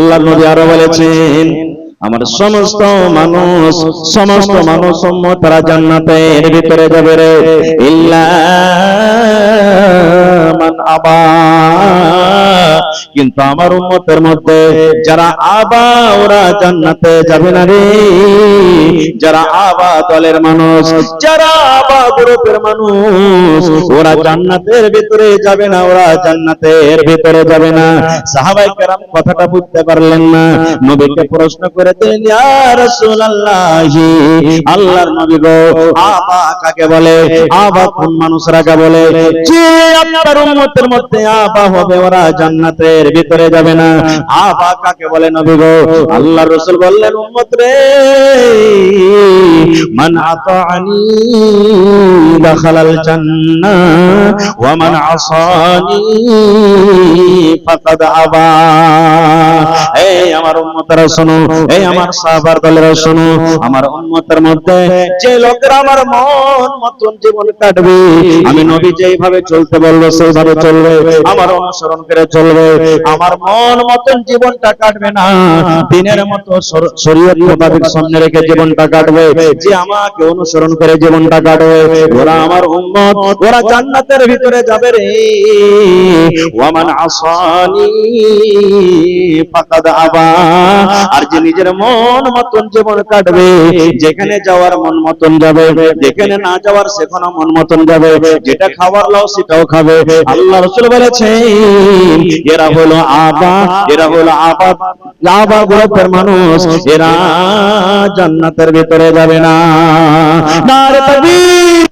আল্লাহর নবী আরো বলেছেন, আমার সমস্ত মানুষ উম্মত তারা জান্নাতের ভিতরে যাবে রে, ইল্লা মান আবা, কিন্তু আমার উম্মতের মধ্যে যারা আবা ওরা জান্নাতে যাবে না রে। যারা আবা দলের মানুষ, যারা আবা গ্রুপের মানুষ, ওরা জান্নাতের ভিতরে যাবে না, ওরা জান্নাতের ভিতরে যাবে না। সাহাবায়ে কেরাম কথাটা বুঝতে পারলেন না, নবীকে প্রশ্ন করে দিলেন, ইয়া রাসূলুল্লাহ, আল্লাহর নবী গো, আবা কাকে বলে? আবা কোন মানুষরা কে বলে? যে আপনার উম্মতের মধ্যে আবা হবে ওরা জান্নাতের ভিতরে যাবে না। আবা কাকে বলে নবী গো? আল্লাহর রাসূল বললেন, উম্মত রে, মান আতাআনি দাখালাল জান্নাহ ওয়া মান আসানি ফাকাদ আবা। এই আমার উম্মতরা শোনো, এই আমার সাহাবার দলেরা শোনো, আমার উম্মতের মধ্যে যে লোকেরা আমার মন মতন জীবন কাটবে, আমি নবী যেইভাবে চলতে বলবো সেইভাবে চলবে, আমার অনুসরণ করে চলবে, আমার মন মতন জীবনটা কাটবে না, দিনের মতো শরীয়ত মোতাবেক সামনে রেখে জীবনটা কাটবে, যে আমাকে অনুসরণ করে জীবনটা কাটবে, ওরা আমার উম্মত, ওরা জান্নাতের ভিতরে যাবে রে। ওয়ামান আসানি ফাকাদ আবা, আর যে নিজের মন মতন জীবন কাটবে, যেখানে যাওয়ার মন মতন যাবে, যেখানে না যাওয়ার সেখানে মন মতন যাবে, যেটা খাবার লাও সেটাও খাবে। আল্লাহ রাসূল বলেছেন, এরা হলো আবা, এরা হলো আবা গ্রুপের মানুষ, এরা জান্নাতের ভিতরে যাবে না। নারে তাকবীর।